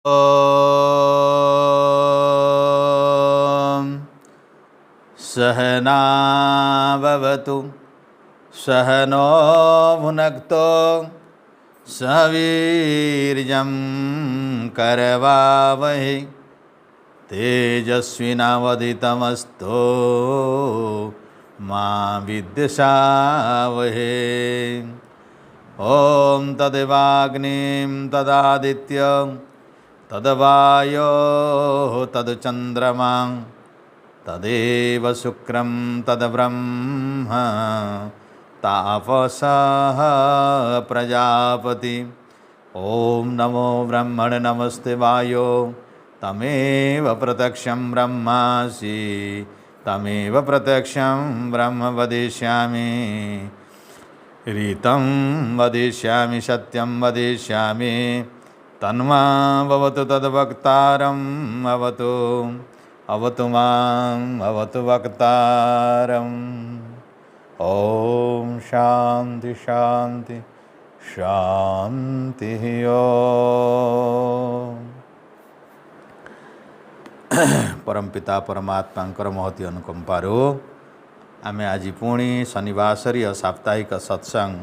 ॐ सहनाववतु सहनो भुनक्तो सह वीर्यं करवावहै तेजस्विनावधितमस्तु मा विद्विषावहै। ॐ तदेवाग्निं तदादित्यं तद्वायो तद्चन्द्रमा तदेव शुक्रं तद्ब्रह्म तापसः प्रजापति। ॐ नमो ब्रह्मणे नमस्ते वायो तमेव प्रत्यक्षं ब्रह्मासि तमेव प्रत्यक्षं ब्रह्म वदिष्यामि ऋतं वदिष्यामि सत्यं वदिष्यामि तन्मावतु तद्वक्तारम् अवतु अवतु माम् अवतु वक्तारम्। ॐ शान्ति शान्ति शान्तिः। परमपिता परमात्मांकर महती अनुकंपारू आमे आज पुणी शनिवासरीय साप्ताहिक सत्संग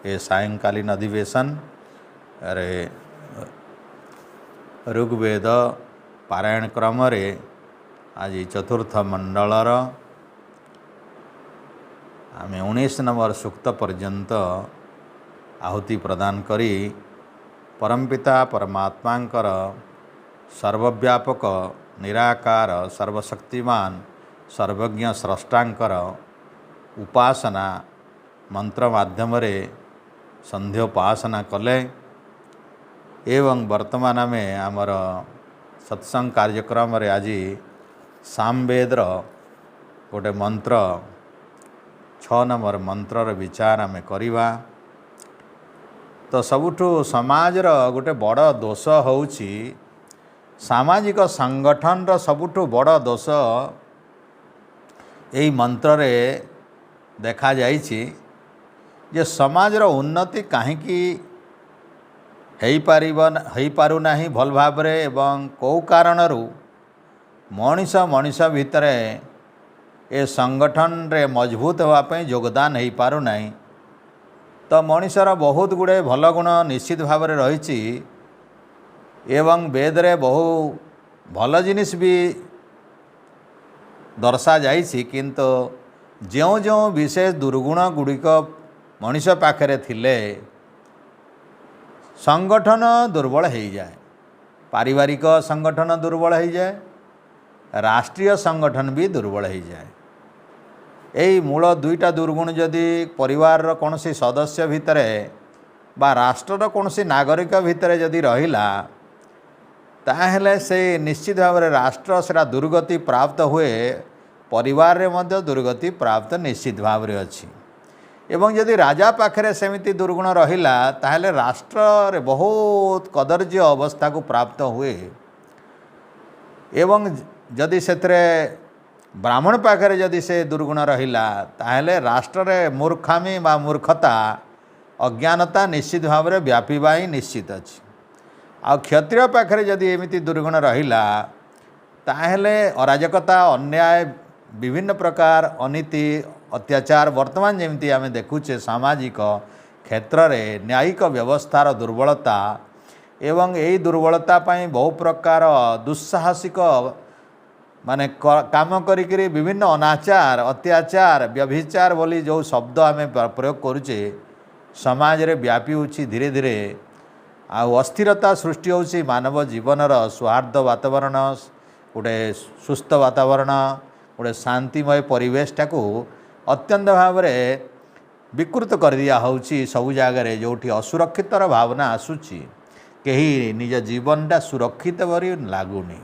ए सायंकालीन अधिवेशन रे ऋग्वेद पारायण क्रम रे आज चतुर्थ मंडलर आमे 19 नंबर सूक्त पर्यंत आहुति प्रदान करी परमपिता परमात्मांकर सर्वव्यापक निराकार सर्वशक्तिमान सर्वज्ञ स्रष्टांकर उपासना मंत्र माध्यम रे संध्योपासना कले एवं वर्तमान में आमर सत्संग कार्यक्रम रे आज सामवेदर गोटे मंत्र 6 नंबर मंत्रर विचार आम करिवा। तो सबुठु समाजर गोटे बड़ दोष होउछि सामाजिक संगठन रो सबुठु बड़ दोष यही मंत्र रे देखा जाइछि जे समाजर उन्नति काहीकि हेई पारु नाही भल भाबरे एवं कौ कारणरू मनीष भितरे ए संगठन रे मजबूत होवा पई योगदान हेई पारु नाही। तो मनीषर बहुत गुड़े भल गुण निश्चित भाव में रही एवं वेद रे बहु भल जिनिस भी दर्शा जाइछि किंतु जो जो विशेष दुर्गुण गुड़िक मनीष पाखरे थिले संगठन दुर्बल हो जाए, पारिवारिक संगठन दुर्बल हो जाए, राष्ट्रीय संगठन भी दुर्बल हो जाए। यही मूल दुईटा दुर्गुण जदि परिवार कौन सी सदस्य भितर बा राष्ट्र कौन सी नागरिक भितर जदि रहिला ताहेले से निश्चित भाव में राष्ट्र सेटा दुर्गति प्राप्त हुए, परिवार रे मध्य दुर्गति प्राप्त निश्चित भाव में अच्छी। एवं जदि राजा पाखरे सेमिति दुर्गुण रहिला ताहेले राष्ट्र रे बहुत कदर्य अवस्था को प्राप्त हुए। एवं जदि सेतरे ब्राह्मण पाखरे जदि से दुर्गुण रहिला ताहेले राष्ट्र रे मूर्खामी बा मूर्खता अज्ञानता निश्चित भाव में व्यापीबा ही निश्चित अच्छी। आ क्षत्रिय पाखरे जदि एमिति दुर्गुण रहिला ताहेले अराजकता अन्याय विभिन्न प्रकार अनीति अत्याचार वर्तमान जमिति आमे देखुचे सामाजिक क्षेत्र रे न्यायिक व्यवस्थार दुर्बलता एवं यही दुर्बलता पाई बहु प्रकार दुस्साहसिक माने काम करी विभिन्न अनाचार अत्याचार व्यभिचार बोली जो शब्द आमे प्रयोग करुचे समाज रे व्यापी होछि धीरे धीरे। आ अस्थिरता सृष्टि होछि मानव जीवनर सौहार्द वातावरण गोटे सुस्थ वातावरण गोटे शांतिमय परिवेशटा को अत्यंत भाव में विकृत कर दिया होछि सबु जगह जोठी असुरक्षितर भावना आसुछि कहीं निज जीवनटा सुरक्षित बरी लागुनी।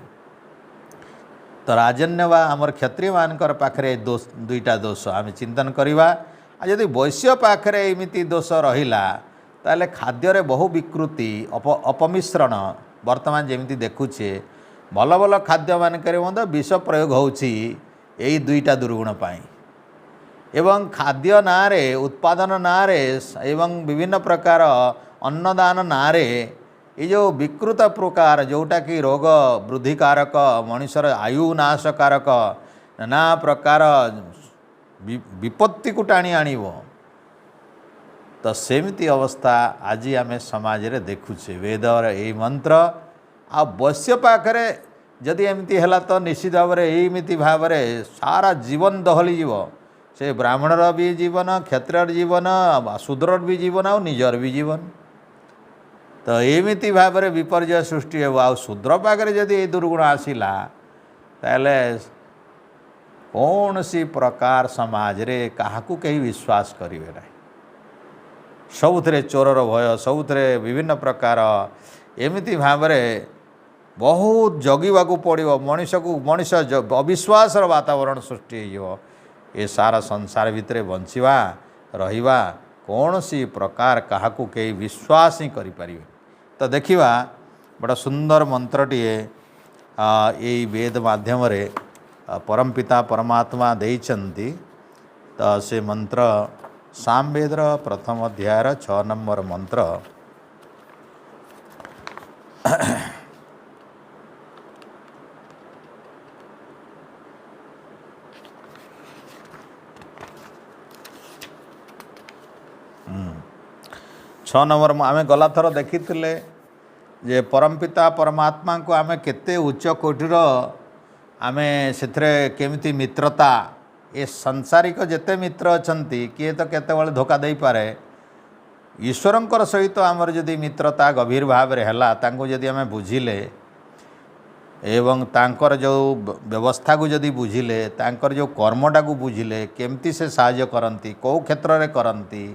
तो राजन्य वा आमर क्षत्रिय मानकर पाखरे दोष दुईटा दोष आम चिंतन करवा। जदि वैश्य पाखरे एमिति दोष रहिला ताले खाद्य रे बहु विकृति अपमिश्रण वर्तमान जमिति देखुचे भल भल खाद्य मानकर मध्य विष प्रयोग होछि यही दुईटा दुर्गुण पाई। एवं खाद्य नारे उत्पादन नारे एवं विभिन्न प्रकार अन्नदान नारे ये जो विकृत प्रकार जोटा कि रोग वृद्धिकारक मनुष्यर आयु नाशकारक नाना प्रकार विपत्ति को टाणी आणव तो सेमती अवस्था आज आम समाज रे देखुचे वेदर ये मंत्र आ वैश्य पाखरे जदि एमती है तो निश्चित भाव में एमती भाव में सारा जीवन दहली जीव से ब्राह्मणर भी जीवन क्षत्रियर जीवन शूद्रर भी जीवन आ निजर भी जीवन तो एमती भाव में विपर्य सृष्टि हो आ शूद्र पाखे जदि ये दुर्गुण आसला ताले कौन सी प्रकार समाज रे काहाकू कहीं विश्वास करेंगे ना सबुथे चोरर भय सबुथे विभिन्न प्रकार एमती भाव में बहुत जगिबा पड़ो मनीष को मनीष अविश्वास वातावरण सृष्टि हो ये सारा संसार भितर बंचवा रहिबा कौन सी प्रकार काहाकू कहीं विश्वास ही करें तो देखिवा बड़ा सुंदर मंत्रटीए ये वेद माध्यम रे परमपिता परमात्मा देइचंती तो से मंत्र सामवेदर प्रथम अध्यायर 6 नंबर मंत्र छ नंबर आम गला थर देखी जे परमपिता परमात्मा को आम केते उच्च कोटिर आम से केमिति मित्रता ये सांसारिक जेते मित्र अछंती किए तो केतेबेले धोखा दे पारे ईश्वरंकर सहित आमर जदि मित्रता गभीर भाव में है तांको जदि आम बुझिले एवं तांकर जो व्यवस्था को जदि बुझिले तांकर जो कर्मटा को बुझिले केमती से साहाय्य करती कौ क्षेत्र में करती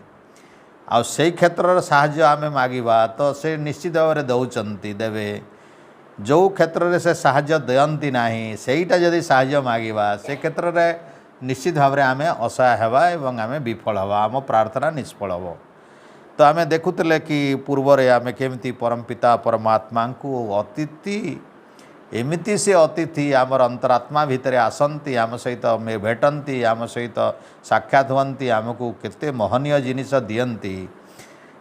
आ से क्षेत्र साहाय्य आम मागिबा तो से निश्चित भाव में दौरान देवे जो क्षेत्र में से साहाय्य दियंती नहीं सेटा जदि साहाय्य मागिबा से क्षेत्र में निश्चित भाव में आम असहाय हवा एवं आम विफल हवा आम प्रार्थना निष्फल हो तो आम देखुले कि पूर्व आम केमती परमपिता परमात्मा को अतिथि एमिति से अतिथि आमर अंतरात्मा भितर आसती आम सहित भेटती आम सहित साक्षात हुंती आमको केते महनीय जिनिस दियंती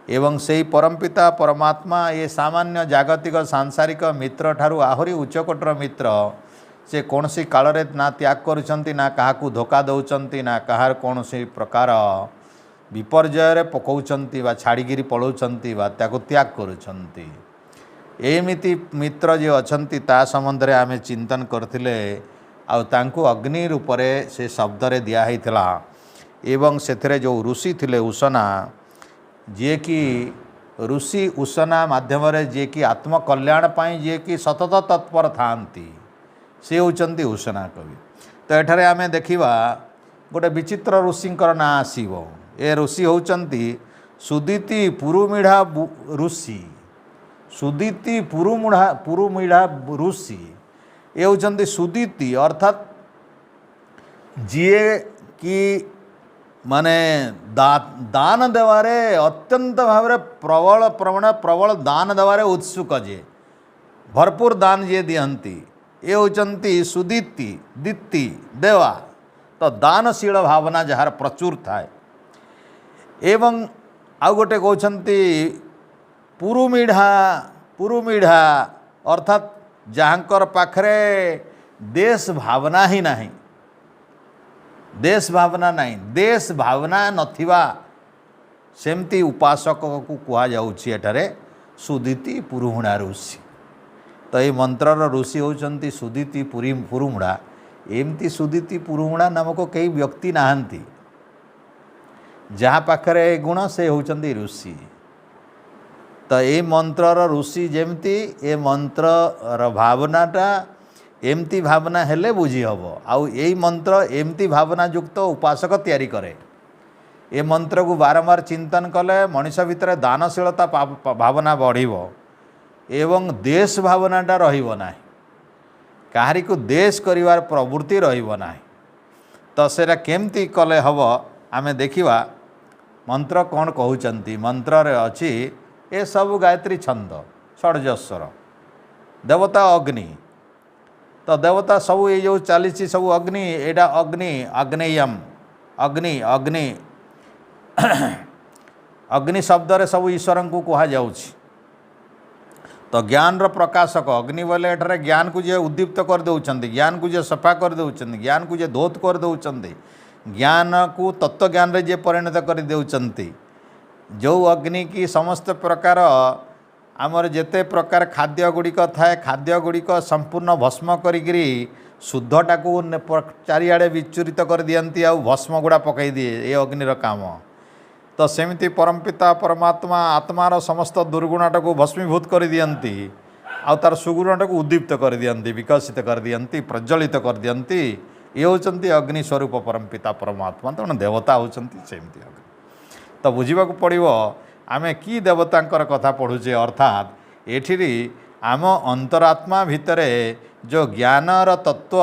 एवं से परमपिता परमात्मा ये सामान्य जागतिक सांसारिक मित्र ठारू आहरी उच्चकोटर मित्र से कौन सी काल रे ना त्याग करुछंती ना काहाकू धोखा दौरान ना कहार कौन सी प्रकार विपर्यय पकाउछंती बा छाड़ीगिरी पलाउछंती बा त्याग करुछंती एमिति मित्र जो अछंती ता संबंध रे आमे चिंतन करथिले आ तांको अग्नि रूप से शब्द रे दिया हैथिला एवं सेथरे जो ऋषि थिले उषना जे कि ऋषि उषना माध्यम रे जे कि आत्मकल्याण पाई जे कि सतत तत्पर थांती से होचंती उषना कवि तो एठारे आमे देखिबा गोटे विचित्र ऋषिंकर ना आसीबो ए ऋषि होचंती सुदीति पुरुमिढ़ा ऋषि सुदीति पुरुमिढ़ा ऋषि ये होचंती सुदीति अर्थात जीए कि माने दान देवारे अत्यंत भाव प्रबल प्रबल दान देवारे उत्सुक जे भरपूर दान जे दियंती ये होचंती सुदीति दीप्ति देवा तो दानशील भावना जार प्रचुर थाए एवं आउ गोटे कहते पुरुमिढ़ा अर्थात जहाँकर पाखरे देश भावना ही नहीं देश भावना नहीं देश भावना नथिबा सेमती उपासक को कहा जाउछि एठारे सुदीति पुरुमुढ़ा ऋषि तो ये मंत्रर ऋषि होचंती सुदीति पुरुमुढ़ा एमती सुदीति पुरुमुढ़ा नामक कई व्यक्ति नाहंती जहाँ पाखरे गुण से होचंती ऋषि तो ये मंत्रर ऋषि जेमती ए मंत्र भावनाटा एमती भावना हेले बुझी हम आउ यही मंत्र एमती भावना युक्त उपासक तैयारी करे ए मंत्र को बारंबार चिंतन कले मनीष भितर दानशीलता भावना बढ़िबो एवं देश भावनाटा रहिबो नाही काहारी को देश करिवार प्रवृत्ति रहिबो नाही तो सेरा केमती कले हब आमे देखिबा मंत्र कौन कहउचंती मंत्र रे अछि ए सब गायत्री छंद षड्जस्वर देवता अग्नि तो देवता सब ये जो चली सब अग्नि एटा अग्नि अग्नेयम अग्नि अग्नि अग्नि शब्द रे सब ईश्वर को कहा जाउछि तो ज्ञान प्रकाशक अग्नि बोले एठारे ज्ञान को जे उद्दीप्त कर दौरान, ज्ञान को जे सफा कर दौरान, ज्ञान को जे धोत कर दौरान, ज्ञान को तत्व ज्ञान रे जे परिणत कर दौरान, जो अग्नि की समस्त प्रकार आमर जेते प्रकार खाद्य गुड़िक थाए खाद्य गुड़िक संपूर्ण भस्म करी शुद्धटा को चारिआडे विचूरित कर दियंती आ भस्म गुड़ा पकई दिए ये अग्निर काम। तो सेमती परमपिता परमात्मा आत्मार समस्त दुर्गुणटा को भस्मीभूत कर दियंती आ तार सुगुणटा को उद्दीप्त कर दियंती, विकसित कर दियंती, प्रज्वलित कर दियंती। ये होचंती अग्नि स्वरूप परमपिता परमात्मा, तेणु देवता होचंती सेमती अग्नि। तो बुझाक पड़ो आमे कि देवतांकर कथा पढ़ुचे, अर्थात एठी आम अंतरात्मा भितरे जो ज्ञानर तत्व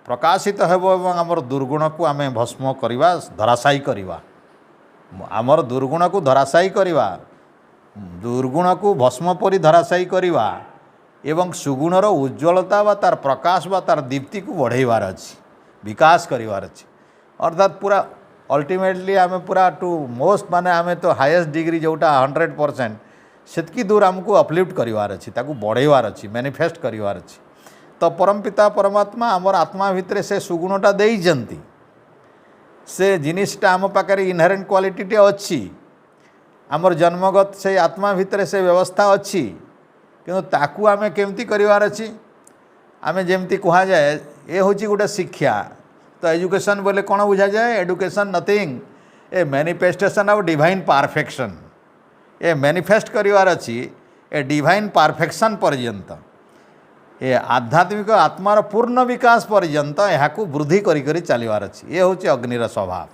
प्रकाशित हेबो एवं आमर दुर्गुण को आमे भस्म करवा, धराशायी करवा, आमर दुर्गुण को धराशायी करवा, दुर्गुण को भस्म परी धराशायी करवा एवं सुगुणर उज्ज्वलता व तार प्रकाश व तार दीप्ति को बढ़ेबार अछि, विकास करिवार अछि। अर्थात पूरा अल्टीमेटली आमे पूरा टू मोस्ट माने आमे तो हाईएस्ट डिग्री जोटा 100% सेतकी दूर आमको अपलिफ्ट करिवार अछि, ताकू बढ़ेबार अछि, मैनिफेस्ट करिवार अछि। तो परमपिता परमात्मा आमर आत्मा भितरे से सुगुणटा देइजंती, से जिनिसटा आम पाखे इनहेरेंट क्वालिटी अच्छी, आमर जन्मगत से आत्मा भितरे से व्यवस्था अच्छी, किंतु ताकू आमे केमती करिवार अछि। आमे जेमती कहा जाए ये होची गोटे शिक्षा। तो एजुकेशन बोले कौन बुझा जाए? Education nothing a manifestation of divine perfection. ए मैनिफेस्ट करिवार अछि ए डिवाइन परफेक्शन पर्यंत, ए आध्यात्मिक आत्मार पूर्ण विकास पर्यंत यहाँ वृद्धि करी चलिवार अछि। ये होची अग्निर स्वभाव।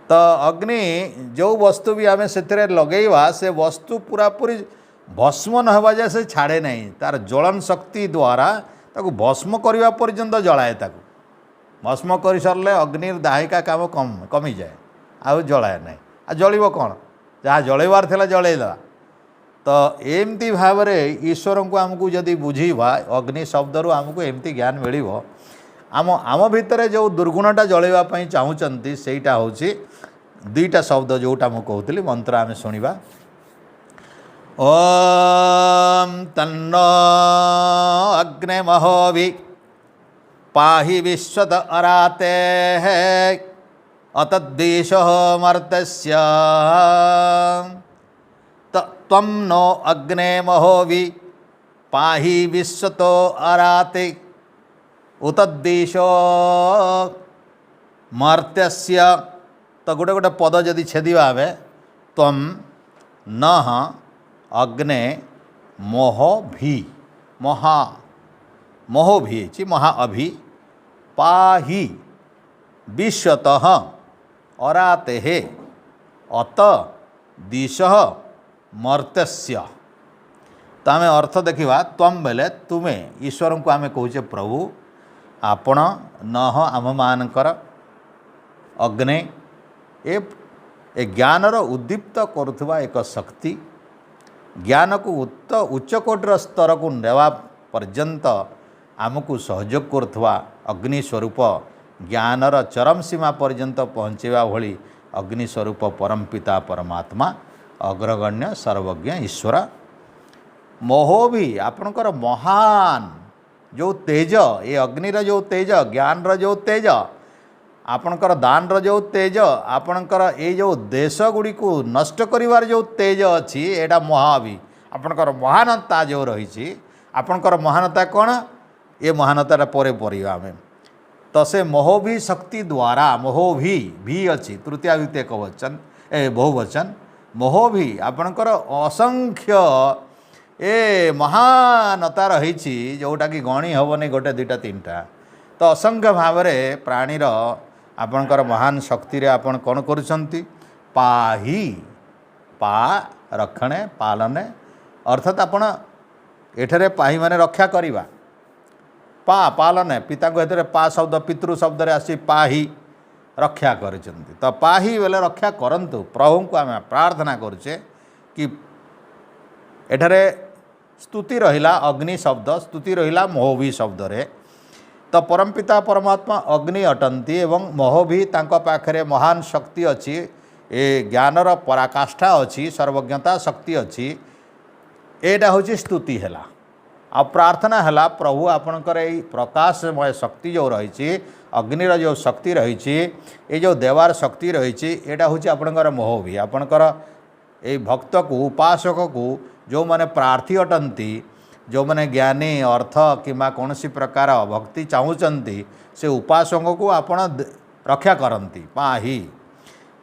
तो अग्नि जो वस्तु भी आमे सेथिरे लगेवा से वस्तु पूरा पूरी भस्म न होवा जाए से छाड़े नहीं, तार ज्वलन शक्ति द्वारा ताकू भस्म करने पर्यंत जलाए। ताकू भस्म कर सरले अग्निर दाहिका काम कमी जाए, आ जलाए नहीं। आ जलिब कौन? जहाँ जलैबार थिला जलैला। तो एमती भाव ईश्वर को आमको जदि बुझीबा अग्नि शब्द रु आमको एमती ज्ञान मिलिबो। आम भितर जो दुर्गुणटा जलैवाई चाहूँगी सेटा हूँ दुईटा शब्द जोटा मुझे कहूली मंत्र आम शुणा। ओम तन्नो अग्निमहोवि पाहि विश्वत अराते अतद्दिशो मर्तस्य त्वं नो अग्निमहोवि पाहि विश्वतो अराते उतद्दिशो मर्त्यस्य। तो गोटे गोटे पद जदि छेदिबा आवे त्वं नः अग्ने मोहभि, महा मोहभि महा अभि पाहि विश्वतः अराते अत दिशः मर्त्यस्य। तो आम अर्थ देखा त्वं बेले तुमे ईश्वर को आम कहे प्रभु आपण नह आम मानकर अग्ने ए ज्ञानर उद्दीप्त करुवा एक शक्ति, ज्ञान को उच्चकोटर स्तर को नेवा पर्यंत आमको सहयोग करुवा अग्नि स्वरूप ज्ञानर चरम सीमा पर्यंत पहुँचेवा भली अग्नि स्वरूप परमपिता परमात्मा अग्रगण्य सर्वज्ञ ईश्वर। मोह भी आपणकर महान जो तेज, ये अग्निर जो तेज, ज्ञानर जो तेज, आपणकर दानर जो तेज, आपणकर ये जो देश गुड़ी को नष्ट करिवार जो तेज अच्छी एटा महाबी आपणकर महानता जो रही। आपणकर महानता कौन? ये महानता परे पढ़ा आम। तो से मोहभी शक्ति द्वारा मोहभी भी अच्छी तृतीया द्वितीय एक वचन ए बहुवचन मोहभी आपणकर असंख्य ए महानता रही जोटा कि गणी हेनी गोटे दुईटा तीनटा। तो असंख्य भाव में प्राणीर आपणकर महान शक्ति रे आपण कौन करुछंती? पाही पा रक्षणे पालने अर्थात आपण एठरे पाही माने रक्षा करिबा, पा पालने पिता को हेतरे पा शब्द पितृ शब्द रे आसी पाही रक्षा करिछंती। तो पाही बेले रक्षा करंतु प्रभु को आम प्रार्थना करुचे कि एठरे स्तुति रहिला अग्नि शब्द, स्तुति रहिला मोहभी शब्द रे। तो परमपिता परमात्मा अग्नि अटंती एवं मोहभी तांको पाखरे महान शक्ति अच्छी, ए ज्ञानर पराकाष्ठा अच्छी, सर्वज्ञता शक्ति अच्छी। एटा हूँ स्तुति है आ प्रार्थना है प्रभु आपणकर यही प्रकाशमय शक्ति जो रही अग्निर जो शक्ति रही ये जो देवार शक्ति रही एटा हूँ आपणकर मोह भी आपणकर ये भक्त को उपासक को जो माने प्रार्थी अटंती जो माने ज्ञानी अर्थ कि कौन सी प्रकार भक्ति चाहूँगी से उपासक को आपण रक्षा करती पाही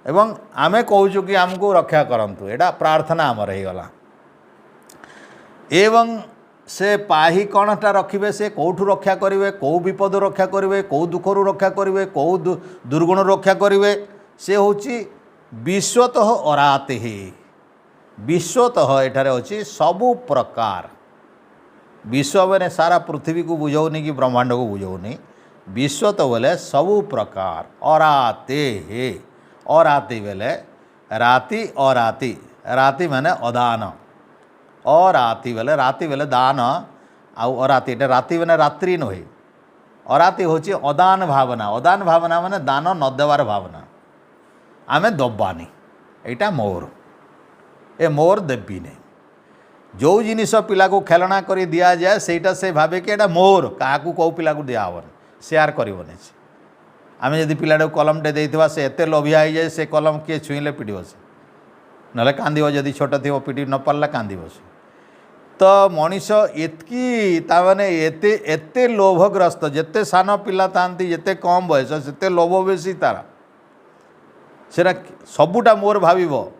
एवं आमे कहूँ कि आमको रक्षा करंतु एटा प्रार्थना आमर हो गला एवं से पाही कौनटा रखिए से कौठू रक्षा करेंगे कौ विपद रक्षा करेंगे कौ दुखर रक्षा करेंगे कौ दुर्गुण रक्षा करेंगे से हूँ विश्वतः अराते ही विश्वतः एठारे अच्छी सबु प्रकार विश्व मैंने सारा पृथ्वी को बुझाऊनी कि ब्रह्मांड को बुझाऊनी विश्वत बोले सबु प्रकार अराते हे अराती बोले राति अराती राति माने अदान अराती बोले दान आउ अराती एटा राति माने रात्रि नुहे अराती हूँ अदान भावना माने दान न देवार भावना आमे दबानी एटा मोर ए मोर देवी नहीं जो जिनिस पिला को खेलना कर दि जाए सेटा से भावे कि एटा मोर क्या कौ पिला को दिहबन सेयार करनी आम जब पिलाटा कलमटे देता से एत लोभिया हो जाए से कलम किए छुईले पिट से ना कांद जदि छोट थी पिटी न पारा कांद से तो मनीष एतकी ताने एते एते लोभग्रस्त जिते सान पिला थांती जिते कम बयस से लोभ बेसी तारा सेटा सबूटा मोर भाव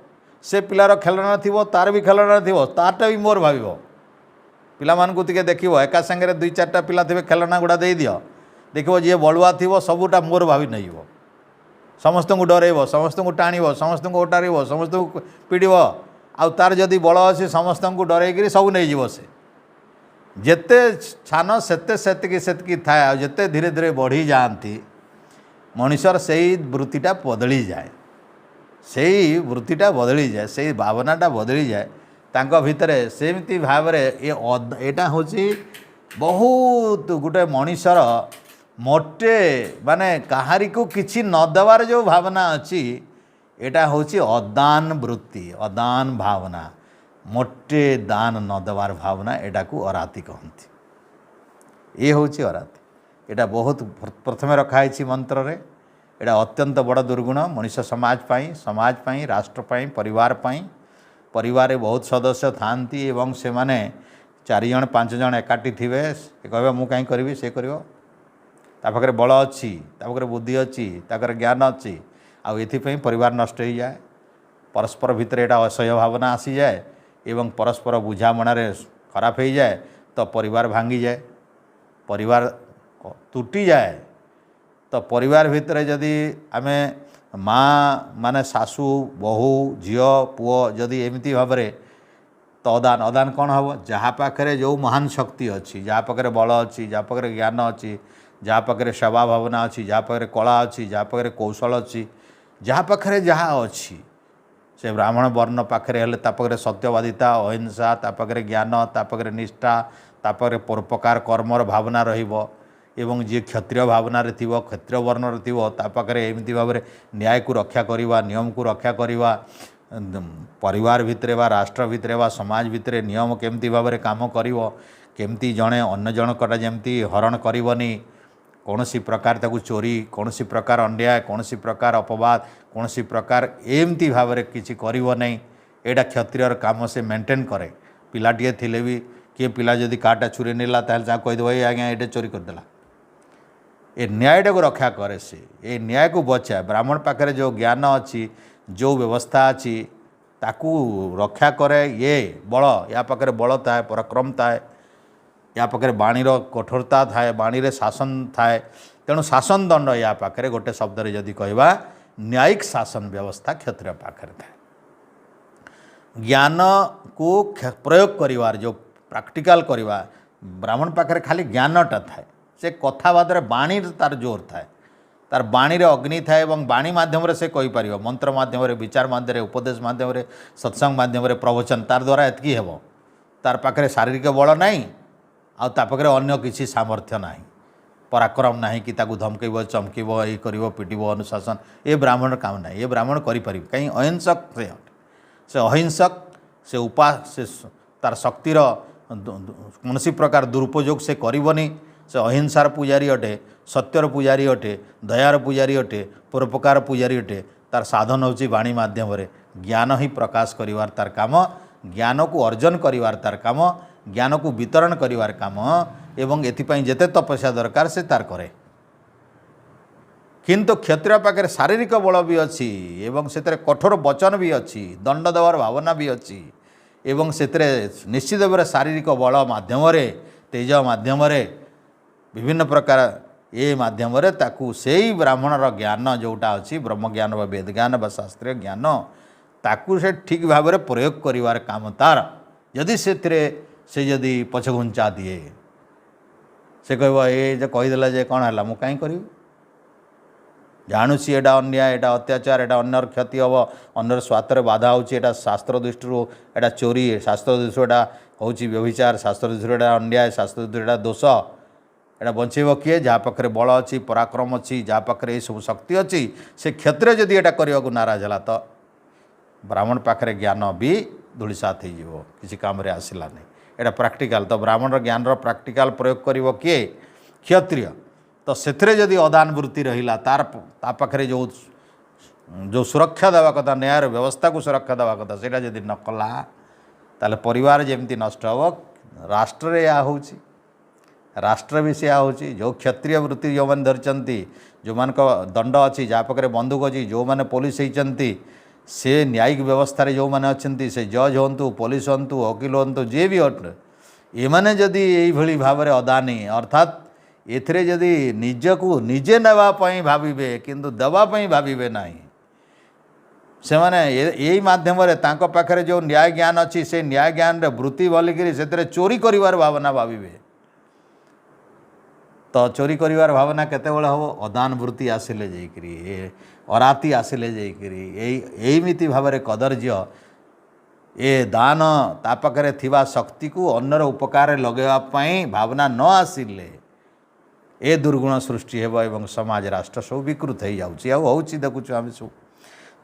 से पिलार खेलना थी तार भी खेलना थी तारटा भी मोर भाव पिला मानकु तिके देखिबो एका संगे दुई चारटा पिला थे खेलना गुड़ा दे दियो देखो जी बलुआ थी सबूटा मोर भावी नहीं समस्त को डरब समस्त को टाणव समस्त को ओटार समस्त को पिड़ब आउ तार जदि बल अच्छे समस्त को डर सब नहीं से जेते छान सेतकी थाए जिते धीरे धीरे बढ़ी जाती मनुष्यर से वृत्तिटा बदली जाए से वृत्तिटा बदली जाए से भावनाटा बदली जाए तांको भितरे सेमती भाव एटा हूँ बहुत गोटे मनुष्यर मोटे माने कहारी को किसी न देवार जो भावना अच्छी एटा हूँ अदान वृत्ति अदान भावना मोटे दान न देवार भावना एटा को अराती कहती ये हूँ अराती एटा बहुत प्रथमे रखाई मंत्र रे एटा अत्यंत बड़ दुर्गुण मनुष्य समाज पाई राष्ट्र पाई परिवार बहुत सदस्य थांती एवं से माने 4 जन 5 जन एकाठी थे कहे मु कहीं करी से कर पाखे बल अच्छी पाखे बुद्धि अच्छी ताकर ज्ञान अच्छी आउे परिवार नष्ट हो जाए परस्पर भितर एटा असह्य भावना आसी जाए एवं परस्पर बुझामणारे खराब हो जाए तो परिवार भांगी जाए परिवार तुटी जाए तो परिवार भितर जदि आमे माँ माने सासू बहु झील पुओ जदि एमती भाव तो अदान कौन हम जहाँ पाखे जो महान शक्ति अच्छी जहाँ पाखे बल अच्छी जहाँ पाखे ज्ञान अच्छी जहाँ पाखे सेवा भावना अच्छी जहाँ पाखे कला अच्छी जहाँ पाखे कौशल अच्छी जहाँ पाखे जहाँ अच्छी से ब्राह्मण वर्ण पाखे हेल्ले पाखे सत्यवादिता अहिंसा पाखे ज्ञान पाखे निष्ठा पाखे परोपकार कर्मर भावना रहिबो एवं जी क्षत्रिय भावना रे थिबो क्षत्रिय वर्ण रे थिबो पाखे एमती भाव न्याय को रक्षा करवा नियम को रक्षा करवा परिवार भितरे वा राष्ट्र भितरे वा समाज भितरे नियम केमती भाव काम करिवो केमती जड़े अन्य जनकटा जमती हरण करनी कौन सी प्रकार ताकू चोरी कौन सी प्रकार अन्याय कौन सी प्रकार अपवाद कौन सी प्रकार एमती भाव किसी करिवो नहीं एटा क्षत्रियर काम से मेंटेन करे पिलाटिए थिले भी किए पिला जदि काटा चोरी नेला ताल जा कहिदो ए आज्ञा एटे चोरी करदेला ए न्यायटा को रक्षा करे से ए न्याय को बचाए ब्राह्मण पाखे जो ज्ञान अच्छी जो व्यवस्था अच्छी ताकू रक्षा करे ये बल या पाखे बल थाए पराक्रम थाए या पाखे बाणीर कठोरता थाए बाणी रे शासन थाए तेणु शासन दंड या पाखे गोटे शब्द जदि कहवा न्यायिक शासन व्यवस्था क्षत्रिय पाखे थाए ज्ञान को प्रयोग करिवार जो प्रैक्टिकल करवा ब्राह्मण पाखे खाली ज्ञानटा थाए से कथाबाद बाणी तार जोर थाए तार बाणी रे अग्नि थाए और बाणी माध्यम से कही पार मंत्र माध्यम विचार माध्यम उपदेश माध्यम सत्संग माध्यम प्रवचन तार द्वारा एतकी हेब तार पाखे शारीरिक बल नहीं आगे अन्य किसी सामर्थ्य ना पराक्रम ना कि धमकेब चमकेब ये कर पिटब अनुशासन ये ब्राह्मण काम ना ये ब्राह्मण करें कहीं अहिंसक से अहिंसक से तार शक्तिर कौन प्रकार दुरुपयोग से करबनी। से अहिंसार पूजारी अटे, सत्यर पूजारी अटे, दयार पूजारी अटे, परोपकार पूजारी अटे। तार साधन होची वाणी माध्यम रे ज्ञान ही प्रकाश करिवार तार काम, ज्ञान को अर्जन करिवार तार काम, ज्ञान को वितरण करिवार काम एवं एथिपाई जेते तपस्या दरकार से तार करे। किंतु क्षत्रिय पाखे शारीरिक बल भी अच्छी एवं से कठोर वचन भी अच्छी, दंड देवार भावना भी अच्छी एवं से निश्चित भाव शारीरिक बल माध्यम तेज माध्यम विभिन्न प्रकार ये माध्यम ताकू से ब्राह्मणर ज्ञान जोटा अच्छी ब्रह्म ज्ञान व वेद ज्ञान व शास्त्रीय ज्ञान ताकू से ठीक भाव में प्रयोग करिवार काम तार। यदि से जदि पछघुंचा दिए से कह ये कहीदेला जे कौन है मु कहीं करी जानुची एटा अन्याय एटा अत्याचार एटा अन्यर क्षति हम अन्यर स्वार्थर बाधा होता शास्त्र दृष्टि एटा चोरी शास्त्र दृष्टि एटा हूँ व्यभिचार शास्त्र दृष्टि एटा अन्याय शास्त्र दृष्टि एटा दोष एटा बंचेब किए जहाँ पाखे बल अच्छी पराक्रम अच्छी जहाँ पाखे ये सब शक्ति अच्छी से क्षत्रिय जदि एटा करने को नाराज है तो ब्राह्मण पाखे ज्ञान भी धूलिसात हो किसी काम रे आसला नहीं। एटा प्रैक्टिकल तो ब्राह्मण ज्ञान प्रैक्टिकल प्रयोग करिवो किए क्षत्रिय तो से जदि अदान वृत्ति रहिला तार ता पाखे जो सुरक्षा देवा कथा न्याय व्यवस्था को सुरक्षा देवा कथा सेटा जदि न कला ताले परिवार जेमती नष्ट हो राष्ट्र या होची राष्ट्र भी से होची। जो क्षत्रिय वृत्ति जो मैंने धरचंती जो मान दंड अच्छी जहाँ पाखे बंदूक अच्छी जो मैंने पुलिस होती से न्यायिक व्यवस्था रे जो मैंने अच्छा से जज हूँ पुलिस हूँ वकिल हूँ जे भी ये मैंने जदि यही भाव में अदानी अर्थात एथिरे जदि निजकू निजे नेवाई भावे किंतु देवाई भावे ना से माने यही माध्यम तांको पाखरे जो न्याय ज्ञान अच्छी से न्याय ज्ञान रे वृत्ति बोलिकी से चोरी करिवार भावना भावे तो चोरी करिवार भावना केते बेले हम अदान वृत्ति आसिले जाइकरी अराती आसिले जाइकरी एमिति भाव में कदर्य ए दान ता पाखरे थिबा शक्ति को अन्यर उपकार लगेवाई भावना न आसिले ए दुर्गुण सृष्टि हेब एवं समाज राष्ट्र सब विकृत हो जाऊँगी आउँ देखुच आम सब।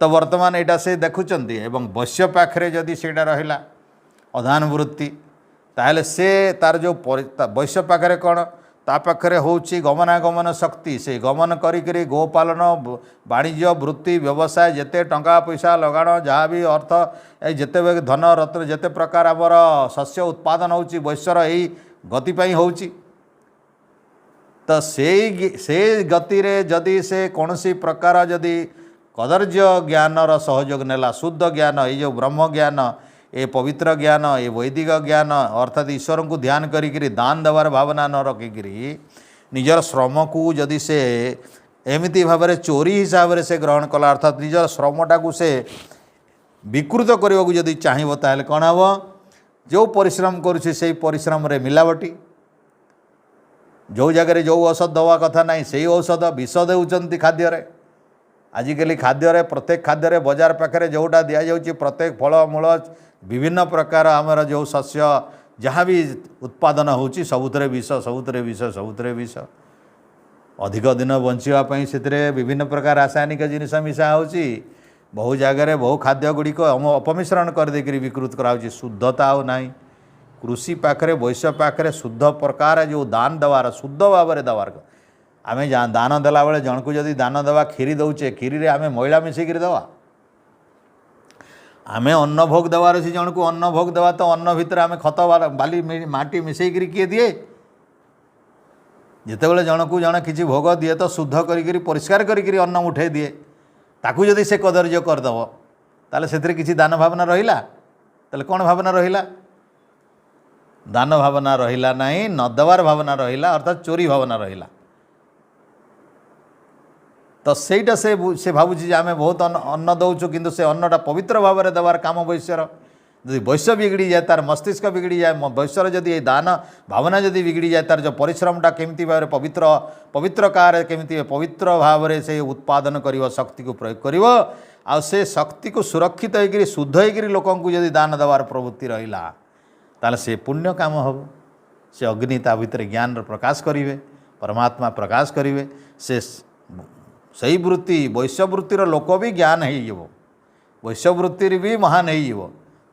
तो वर्तमान यहाँ से देखुंत एवं वैश्य पाखे जदि से रहा अदान वृत्ति ताहले से तार जो वैश्य पाखे कौन ता पाखे हूँ गमनागमन शक्ति से गमन करी गोपालन वाणिज्य वृत्ति व्यवसाय जेते टंका पैसा लगाण जहाँ भी अर्थ जेते धन रत्न जेते प्रकार आमर शस्य उत्पादन होची वैश्यर यही गतिपाई होची। तो से गति रे जदि से कौन सी प्रकार जदि कदर्य ज्ञानर सहयोग नेला शुद्ध ज्ञान ये जो ब्रह्म ज्ञान ये पवित्र ज्ञान ये वैदिक ज्ञान अर्थात ईश्वर को ध्यान करी दान देवार भावना न रखिकी निजर श्रम को जदि से एमती भाव में चोरी हिसाब से ग्रहण कला अर्थात निजर श्रमटा को से विकृत करने को जदि चाहिए ताहले कौन हम जो परिश्रम करुँचे से परिश्रम रे मिलावटी जो जगह जो औषध दवा कथा ना से औषध विष देउचंती खाद्य आजिकल खाद्य प्रत्येक खाद्य बजार पाखे जोटा दि जाऊँगी प्रत्येक फल मूल विभिन्न प्रकार आमर जो शस्य जहाँ भी उत्पादन होची सबुतरे विष सबुतरे विष सबुतरे विष अधिक दिन बचापी से विभिन्न प्रकार रासायनिक जिनिस मिसा होची बहु जगार बहु खाद्य गुड़िक अपमिश्रण करदेकरी विकृत कराऊँगी शुद्धता आउ ना कृषि पाखे वैश्य पाखे शुद्ध प्रकार जो दान देवार शुद्ध भाव में देवार आम दान देला बेले जन को जदि दान देवा खीरी दौचे खीरी रे आम मैला मिसेक देवा आम अन्न भोग देवार अच्छी जन को अन्न भोग देवा तो अन्न भितर आम खत बाली माटी मिसेक किए दिए जितेबाला जन को जन किसी भोग दिए तो शुद्ध करी परिष्कार करी अन्न उठे दिए ताकू जदि से कदर्य करदेव ताले से किसी दान भावना रहिला ताले कौन भावना रहिला दान भावना रहिला नहीं नदेवार भावना रहिला अर्थात चोरी भावना रहिला। तो सहीटा से भावुची आम बहुत अन्न दौचु किंतु से अन्नटा पवित्र भाव में देवार काम वैश्यर यदि वैश्य बिगड़ी जाए तार मस्तिष्क बिगड़ी जाए वैश्यर जदि दान भावना जदि बिगड़ी जाए तार जो परिश्रमटा केमती भाव में पवित्र पवित्र कार केमती पवित्र भाव में से उत्पादन कर शक्ति को प्रयोग कर आ से शक्ति को सुरक्षित होकर शुद्ध होकर लोक जदि दान देवार प्रवृत्ति रहा ताले से पुण्य काम हम से अग्नि ता भितर ज्ञान प्रकाश करेंगे परमात्मा प्रकाश करेंगे से सही वृत्ति वैश्य वृत्तिर लोक भी ज्ञान हो वैश्य वृत्ति भी महान हो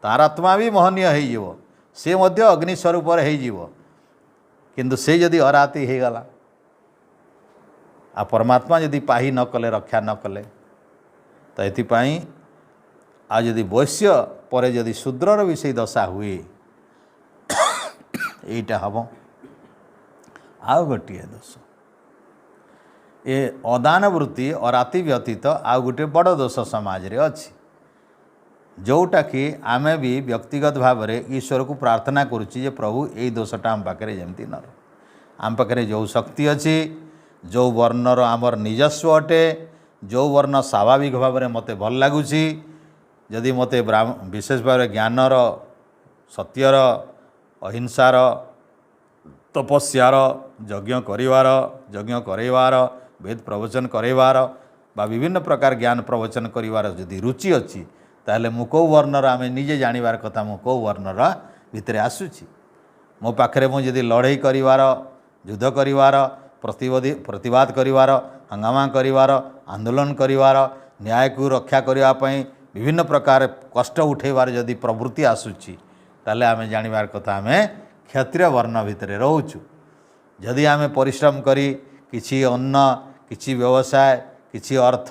तार आत्मा भी महनीय हो से मध्य अग्नि स्वरूप किंतु से जदि अराती हो गला आ परमात्मा जदि पाही न कले रक्षा न कले तो ये आदि वैश्य पर जदि शूद्रर भी से दशा हुए यहीटा हम आउ गोटे दोष ये अदान वृत्ति अराती व्यतीत आउ गोटे बड़ दोष समाज रे अछि जोटा कि आमे भी व्यक्तिगत भाव में ईश्वर को प्रार्थना करुच्ची जे प्रभु यही दोषटा आम पाखे जमती न आम पाखे जो शक्ति अच्छी जो वर्णर आमर निजस्व अटे जो वर्ण स्वाभाविक भाव में मत भल लगुच जदि मत विशेष भाव में ज्ञानर सत्यर अहिंसार तपस्यार यज्ञ करिवार यज्ञ करवार वेद प्रवचन करवार बा विभिन्न प्रकार ज्ञान प्रवचन करिवार जदि रुचि अच्छी ताहले मु को वर्णर आम निजे जानिबार कथा मु को वर्णर भितर आसुची मो पाखरे मु जदि लड़ाई करिवार युद्ध करिवार प्रतिवाद करिवार हंगामा करिवार आंदोलन करिवार न्याय को रक्षा करने विभिन्न प्रकार कष्ट उठेबार जदि प्रवृत्ति आसुची ताहले आम जानिबार कथा आम क्षत्रिय वर्ण भितर रोचु जदि आम परिश्रम करी किछि अन्न किछि व्यवसाय किछि अर्थ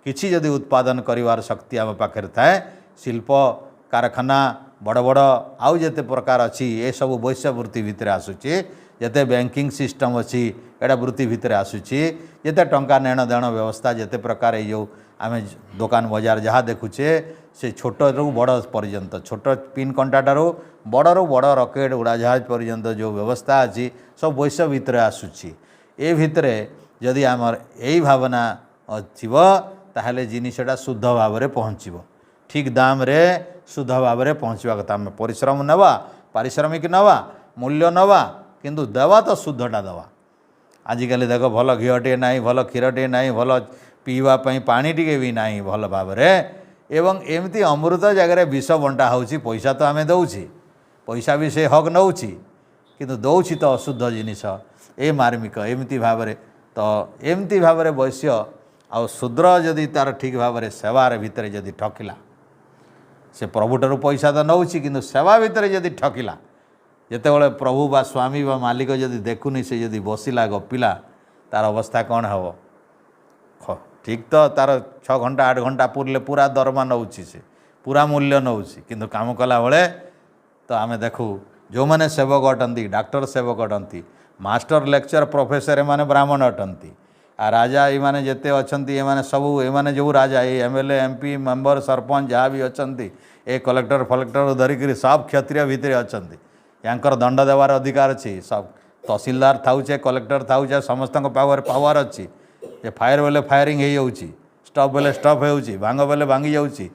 किछि जदि उत्पादन करिवार शक्ति आम पाखे थाए शिल्प कारखाना बड़ बड़ आउ जते प्रकार अच्छी ये सब वैश्य वृत्ति भितर आसुची जते बैंकिंग सिस्टम अच्छी एटा वृत्ति भितर आसुची जते टंका नेण देण व्यवस्था जते प्रकार ये आम दुकान बजार जहाँ देखुचे से छोट रू बड़ पर्यंत छोट पिन कंटाटू बड़ू बड़ रकेट उड़ाजहाज पर्यंत जो व्यवस्था अच्छी सब वैश्य भितर आसुची ए भितरे जदि आमर यही भावना थिब ताहले जिनिसटा शुद्ध भाव में पहुँचब ठीक दाम रे शुद्ध भाव में पहुँचवा कथा आम परिश्रम नवा पारिश्रमिक नवा मूल्य नवा किंतु देवा तो शुद्धटा दवा आजिकल देख भल घीटे ना भल क्षीरटे ना भल पीवाई पानी टिके भी ना भल भाव एवं एमती अमृत जगह विष बंटा हो पैसा तो आम दौची पैसा भी से हक नौ किंतु दौची तो अशुद्ध जिनिस ए मार्मिक एमती भाव तो एमती भाव वैश्य आ शूद्र जदि तार ठीक भाव में सेवार भितर जदि ठकिला से प्रभुठार पैसा तो नौ कि सेवा भितर जदि ठकिला जितेबाला प्रभु बा स्वामी बा मालिक जदि देखुनी से जदि बसिला गपिला तार अवस्था कौन हम ठीक तो तार 6 घंटा 8 घंटा पुरले पूरा दरमा नौ से पूरा मूल्य नौ कि काम कला बेले तो आम देखू जो मैंने सेवक अटंती डाक्टर सेवक अटंती मास्टर लेक्चर प्रोफेसर एमाने ब्राह्मण अटंती आ राजा ये जिते अच्छा ये सबू ये जो राजा ये एमएलए एमपी मेंबर सरपंच जहाँ भी अच्छा ए कलेक्टर फलेक्टर धरिकी सब क्षत्रिय भितर अच्छा यांकर दंड देवार अधिकार अच्छी सब तहसीलदार थाउचे कलेक्टर थाउचे समस्त पावर अच्छी ये फायर बेले फायरिंग हो स्टॉप बेले स्टॉप हो भांग बेले भांगी जाऊँगी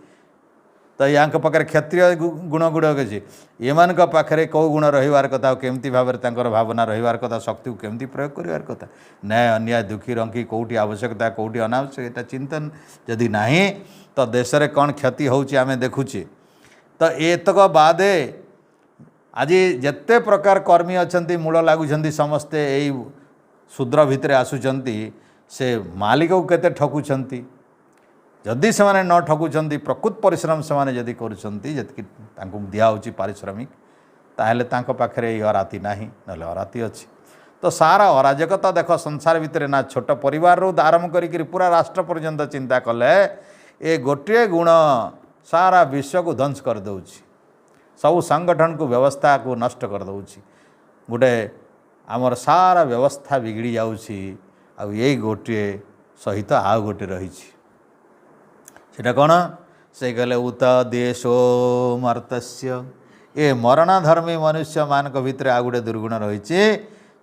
तो या पाखे क्षत्रिय गुण गुड़ाक अच्छी एमान पाखे कौ गुण रही कथा केमती भाव में भावना रही कथा शक्ति को केमती प्रयोग करार कथा न्याय अन्याय दुखी रंकी कौटी आवश्यकता कौटी अनावश्यक यहाँ चिंतन जदि ना तो देश में कौन क्षति होमें देखुचे तो एतक बादे आज जिते प्रकार कर्मी अच्छा मूल लगुंट समस्ते यही शूद्र भितर आसुंच से मालिक को केते ठकुंट जदि से न ठकुंट प्रकृत परिश्रम से जदि करुँच दिया पारिश्रमिक ताहले पाखे अराती ना ना अराती अच्छी तो सारा अराजकता देख संसार भितर ना छोट परिवार आरंभ कर पूरा राष्ट्र पर्यंत चिंता कले ए गोटे गुण सारा विश्व को ध्वंस कर दउछि सब संगठन को व्यवस्था को नष्ट कर दउछि गोटे आमर सारा व्यवस्था बिगड़ी जाउछि आ यही गोटे सहित आउ गोटे रही सेटा कौन से कहले उत देशो मर्तस्य ए मरणाधर्मी मनुष्य मान भितर आ गोटे दुर्गुण रही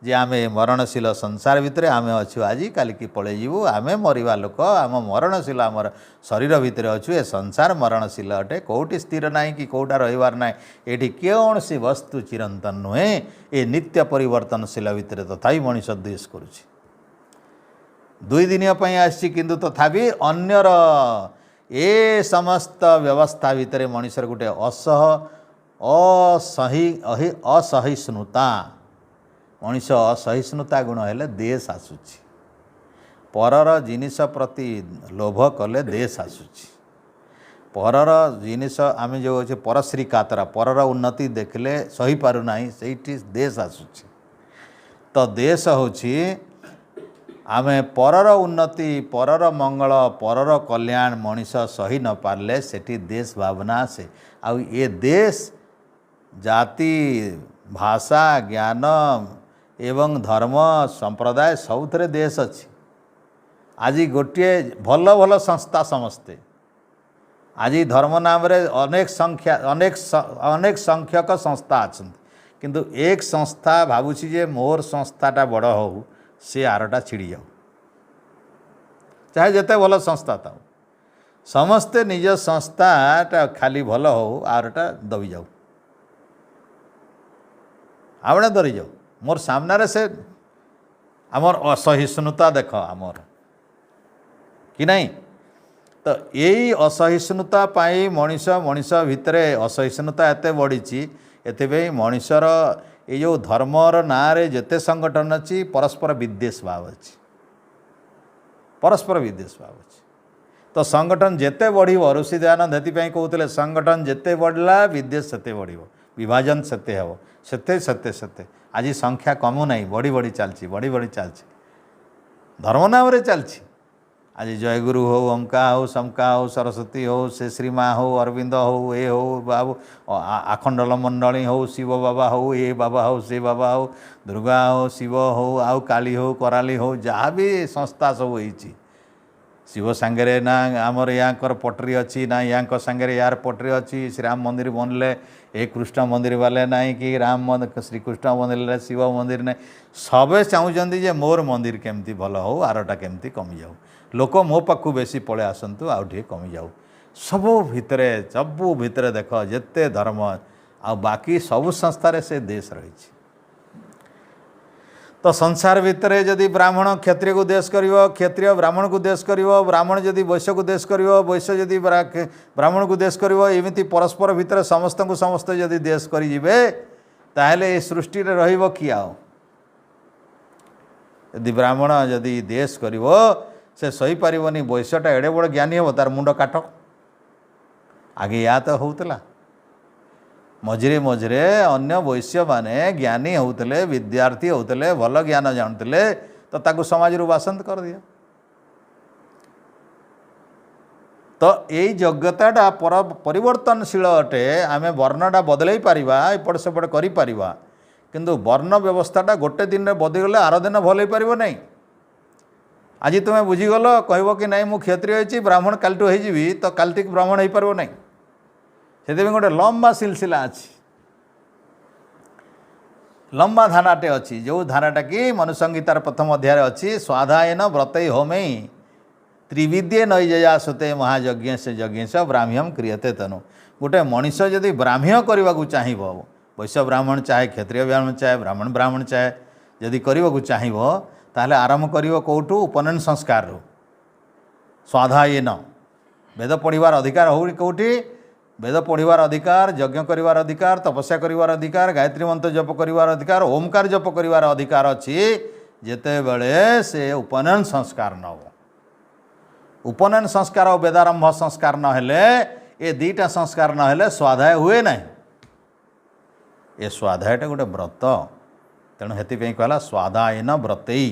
जे आम मरणशील संसार भितर आम अच्छु आज काली की पलि जीवु आम मरवा लोक आम मरणशील आमर शरीर भितर अच्छु ए संसार मरणशील अटे कौटी स्थिर ना कि कौटा रहीबार ना ये कौन सी वस्तु चिरंतन नुहे ए नित्य परिवर्तनशील भितर तथापि मनीष द्वेष करुछि 2 दिन आसी किंतु तथापि अन्यर ए समस्त व्यवस्था भितर मनीषर गोटे असहिष्णुता मनीष असहिष्णुता गुण हेले देश आसुची परर जिनिस प्रति लोभ कले देश आसुची परर जिनिस आम जो अच्छे परश्री कातरा परर उन्नति देखले सही पारु नाही सेठी देश आसुची। तो देश होची आमे परर उन्नति परर मंगल परर कल्याण मनीष सही न पारले सेठी देश भावना आसे। आ ये देश जाति भाषा ज्ञान एवं धर्म संप्रदाय सबुथे देश अच्छी। आज गोटे भल भल संस्था समस्ते आज धर्म नाम रे अनेक संख्यक संस्था अच्छा किंतु एक संस्था भावुची जे मोर संस्थाटा बड़ हो सी आरटा छिड़ी जाऊ चाहे जिते भल संस्था था समस्ते निज संस्थाटा खाली भल हो आरटा दबी जाऊ आवड़े धरी जाऊ मोर सामने से आमर असहिष्णुता देख आमर कि नहीं। तो यही असहिष्णुता पाई मनीष भितर असहिष्णुता एत बढ़ी एथि मनीषर ये जो धर्मर ना रे जेते संगठन अच्छी परस्पर विद्वेष भाव अच्छी परस्पर विद्वेष भाव अच्छी। तो संगठन जेते बढ़ ऋषि दयानंद हेतिपाई कहते संगठन जेते बढ़ला विद्वेष सेते बढ़ विभाजन सेते हे सेते सेते सेते आज संख्या कमु नहीं बढ़ी बढ़ी चलती बढ़ी बढ़ी चलती धर्म नाम रे चलती। आज जयगुरु हो ओंका हो समका हो सरस्वती हो से श्रीमा हो अरविंद हो ए हो बाबू आखंडल मंडली हो शिव बाबा हो ए बाबा हो से बाबा हो दुर्गा हो शिव हो आउ काली हो कराली हो जहाँ भी संस्था सब होती शिव सांगे ना आमर यांकर पटरी अच्छी ना या सांगे यार पटरी अच्छी श्रीराम मंदिर बनले ए कृष्ण मंदिर वाले ना कि राम श्री कृष्ण मंदिर शिव मंदिर ना सबे चाहूँगी जे मोर मंदिर केमती भल हो आरटा केमती कमी जाऊ लोक मो पाखु बेसी पड़े आसतु आउ टे कमी जाऊ सबू भितर देख जेते धर्म आ बाकी सबू संस्थार से देश रही। तो संसार भितर जदि ब्राह्मण क्षत्रिय को देश करिवो क्षत्रिय ब्राह्मण को देश करिवो ब्राह्मण जदि वैश्य को देश करिवो वैश्य जदि ब्राह्मण को देश करिवो एमिति परस्पर भितर समस्त को समस्त जदि देश करि जिवे ताहेले ए सृष्टि रे रहिबो किया यदि ब्राह्मण जदि देश करिवो से सही पारिबनी वैश्यटा एड़े बड़ ज्ञानी हो तार मुंड काट आगे या तो होउतला मझिरे मझिरे अन्य वैश्य माने ज्ञानी होउतले विद्यार्थी होउतले भल ज्ञान जानते तो ताकू समाज रु बासंत कर दिया। तो यही योग्यताटा परिवर्तनशील अटे आमे वर्णटा बदलई पारिबा एपट सेपट करि पारिबा किंतु वर्ण व्यवस्थाटा गोटे दिन में बदलगले आर दिन भल हो पारिबो नहीं। आज तुम्हें बुझीगल कह कि नहीं मुझे क्षत्रिय होती ब्राह्मण कालटू हो तो कालटिक ब्राह्मण हो पार नहीं से गोटे लंबा सिलसिला अच्छी लंबा धाराटे अच्छी जो धाराटा कि मनुसंहितार प्रथम अध्याय अच्छी स्वाधायन व्रतई होमे त्रिविद्ये नैजया सुते महायज्ञ से यज्ञ ब्राह्म्यम क्रियते तनु गोटे मनीष जदि ब्राह्म्य करने को चाहिए वैश्य ब्राह्मण चाहे क्षत्रिय ब्राह्मण चाहे ब्राह्मण ब्राह्मण चाहे जदि करने को चाहिए ताहले आरंभ करिवो कोठू उपनयन संस्कार रो स्वाधायन वेद पढ़िबार अधिकार हो कोठी वेद पढ़िबार अधिकार यज्ञ करिवार अधिकार तपस्या करिवार अधिकार गायत्री मंत्र जप करिवार अधिकार ओमकार जप करिवार अधिकार अच्छी जेते बेले से उपनयन संस्कार न हो उपनयन संस्कार और वेदारंभ संस्कार न हेले ये दीटा संस्कार न हेले स्वाध्याय हुए ना ये स्वाध्यायटा गोटे व्रत तेणु हेति कहला स्वाधायन व्रतई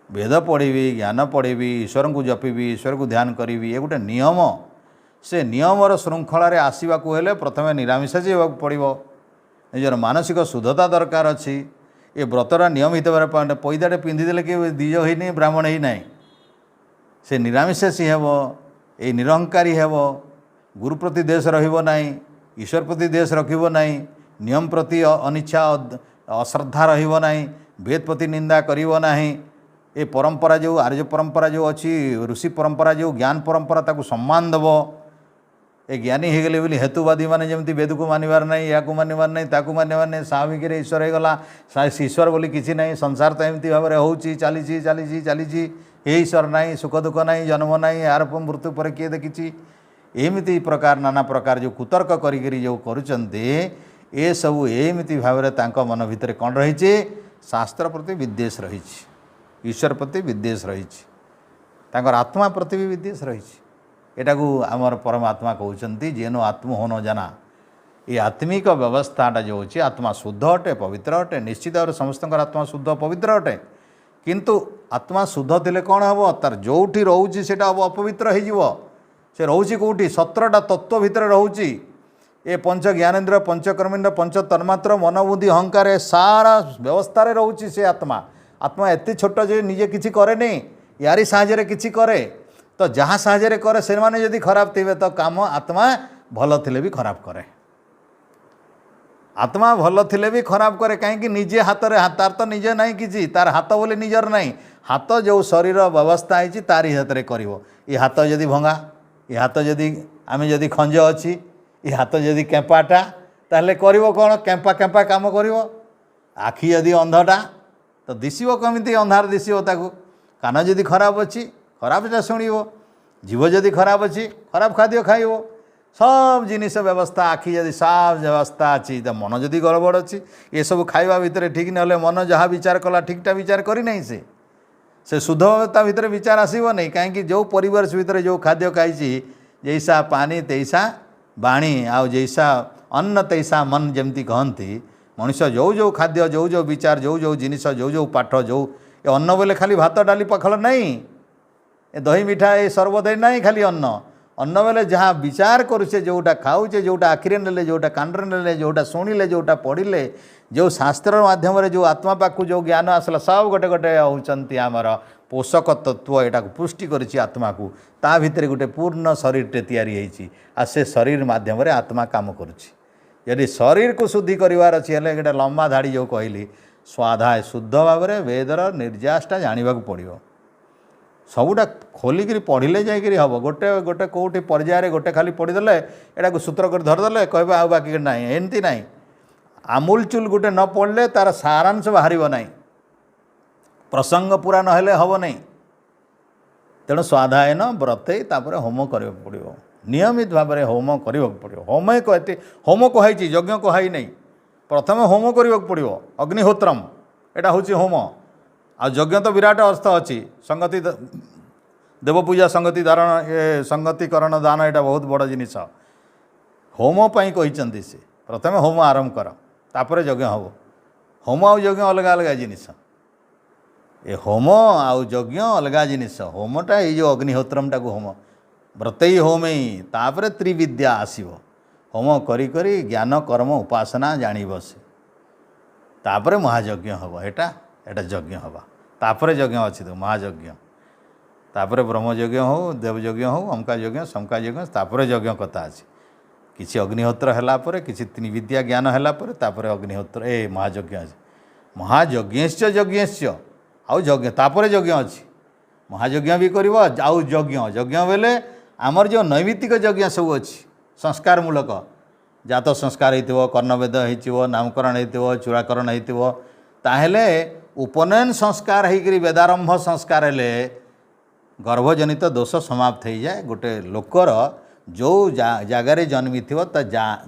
वेद पढ़ी ज्ञान पढ़ी ईश्वर को जपी ईश्वर को ध्यान करी ये गोटे नियम से नियमर श्रृंखलार आसवाक हेले प्रथम निरामिष जीवा पड़ो निजर मानसिक शुद्धता दरकार अच्छी ये व्रतरा नियमित भाव पैदाटे पिंधिदेले कि दीज होनी ब्राह्मण ही ना से निरामिषासी हेब ये निरहंकारी हेब गुरु प्रति देश रहिबो नाही ईश्वर प्रति देश रखिबो नाही नियम प्रति अनिच्छा अश्रद्धा रहिबो नाही वेद प्रति निंदा करिबो नाही ये परंपरा जो आर्य परंपरा जो अच्छी ऋषि परंपरा जो ज्ञान परंपरा ताकू सम्मान देव ये ज्ञानी हो गले बोली हेतुवादी माने जमती वेद को मानवार नहीं या मानवार नहीं ताकू मानवार नहीं स्वाभाविक ईश्वर होगला ईश्वर बोली किसी नहीं संसार तो एमती भाव में चली चली ये ईश्वर नहीं सुख दुख नहीं जन्म नहीं यार मृत्यु पर किए देखी एमती प्रकार नाना प्रकार जो कुतर्क करी जो करुचंती ये सबू एमती भाव में मन भितर कौन रही शास्त्र प्रति विद्वेष रही ईश्वर प्रति विद्वेष रही आत्मा प्रति भी विद्वेष रही एटा को आमर परमात्मा कहते जेनो आत्म हो न जाना ये आत्मिक व्यवस्थाटा जो होची आत्मा शुद्ध अटे पवित्र अटे निश्चित भाव समस्त आत्मा शुद्ध पवित्र अटे किंतु आत्मा शुद्ध थिले कौन हम तार जोठी रोची से अपवित्र हो से रोची कौटी 17टा तत्व भितर रोची ये पंच ज्ञानेन्द्र पंच कर्मेन्द्र पंच तन्मात्र मनबुद्धि अहंकार सारा व्यवस्था रोची से आत्मा आत्मा एत छोट जे निजे किसी करे नहीं यारी साहाय्य किसी करे तो जहाँ साहाय्य करे से माने यदि खराब थे तो काम आत्मा भल थिले भी खराब करे आत्मा भल थिले भी खराब करे कहीं निजे हाथ रे तार तो निजे नहीं किसी तार हाथ बोले निजर नहीं हाथ जो शरीर व्यवस्था है तारी हाथ रे करिवो ये हाथ जदि भंगा ये हाथ जदि आम जदि खंज अच्छी ये हाथ जदि केंपाटा ताहले करिवो कौन केंपा केंपा काम करिवो आखि जदि अंधटा तो दिशिबो कमिति अंधार दिशिबो ताकू कान जदि खराब अच्छी खराबटा शुणिवो जीव जदि खराब अच्छी खराब खाद्य खाइबो सब जिनिस व्यवस्था आखि जदि साफ व्यवस्था अच्छी तो मन जदि गड़बड़ अच्छी ये सब खाइबा भितर ठीक ना मन जहाँ विचार कला ठीकटा विचार करी नहीं से शुद्धता भितर विचार आसब नहीं कहीं जो परिवेश भितर जो खाद्य खाई जैसा पानी तैसा बाणी आउ जैसा अन्न तैसा मन जमती कहती मनुष्य जो जो खाद्य जो जो विचार जो जो जिनिस जो जो पाठ जो ये अन्न बोले खाली भात डाली पखाल नहीं ये दही मिठा ये सर्वदय नहीं खाली अन्न अन्न बेले जहाँ विचार करुचे जोटा खाऊचे जोटा आखिरे नेले जोटा कांडरे नेले जोटा शुणिले जोटा पढ़िले जो शास्त्र माध्यम जो आत्मा पाखु जो ज्ञान आसला सब गोटे गोटे होचंती आमर पोषक तत्व यहाँ पुष्टि करिछि आत्मा को ता भितर गोटे पूर्ण शरीरटे तैयारी होइछि आ से शरीर माध्यम रे आत्मा काम करुछि यदि शरीर को शुद्धि करिवार अछि हेले गोटे लंबा धाड़ी जो कहली स्वाध्याय शुद्ध भाव में वेदर निर्यासटा जानिबा पड़िबो सबुटा खोलिकी पढ़िले जाइए हम गोटे गोटे कौटी पर्यायर गोटे खाली पढ़ीदे यहाँ सूत्र कर धरदे कह आ बाकी ना एमती ना आमूल चूल गोटे न पढ़ले तार सारांश बाहर ना प्रसंग पूरा नहेले हम नहीं तेणु स्वाध्यायन व्रते तापर होम करने पड़ो नियमित भाव में होम करने पड़ो होम कहते होम कही यज्ञ कही नहीं प्रथम होम करने पड़ो अग्निहोत्रम यहाँ हूँ होम आ यज्ञ तो विराट अर्थ अच्छी संगति देवपूजा संगति धारण ये संगतिकरण दान यहाँ बहुत बड़ जिनिस होम पाई कहते से प्रथम होम आरंभ कर तापर यज्ञ हम होम आउ यज्ञ अलग अलग जिनिस ये होम आउ यज्ञ अलग जिनिस होमटा ये जो अग्निहोत्रमटा को होम व्रत ही होम ही तापर त्रिविद्या आसब होम करी करी ज्ञान कर्म उपासना जानिब से तापर महायज्ञ हम एटा यज्ञ हवा तापर यज्ञ अच्छी तो महायज्ञ तापर ब्रह्मयज्ञ हो देवयज्ञ हो अमका यज्ञ समका यज्ञ तापर यज्ञ कथा अच्छी किसी अग्निहोत्र है किसी त्रिविद्या ज्ञान है तापर अग्निहोत्र ए महायज्ञ अच्छे महायज्ञश्च यज्ञश्च आउ यज्ञ तापर यज्ञ अच्छी महायज्ञ भी कर आउ यज्ञ यज्ञ बेले आमर जो नैमित्तिक यज्ञ सब अच्छी संस्कार मूलक जात संस्कार हो कर्णवेद हो नामकरण हो चूड़ाकरण हो ताहले उपनयन संस्कार होकर वेदारंभ संस्कार हेले गर्भजनित दोष समाप्त हो जाए गोटे लोकर जो जगार जन्मी थी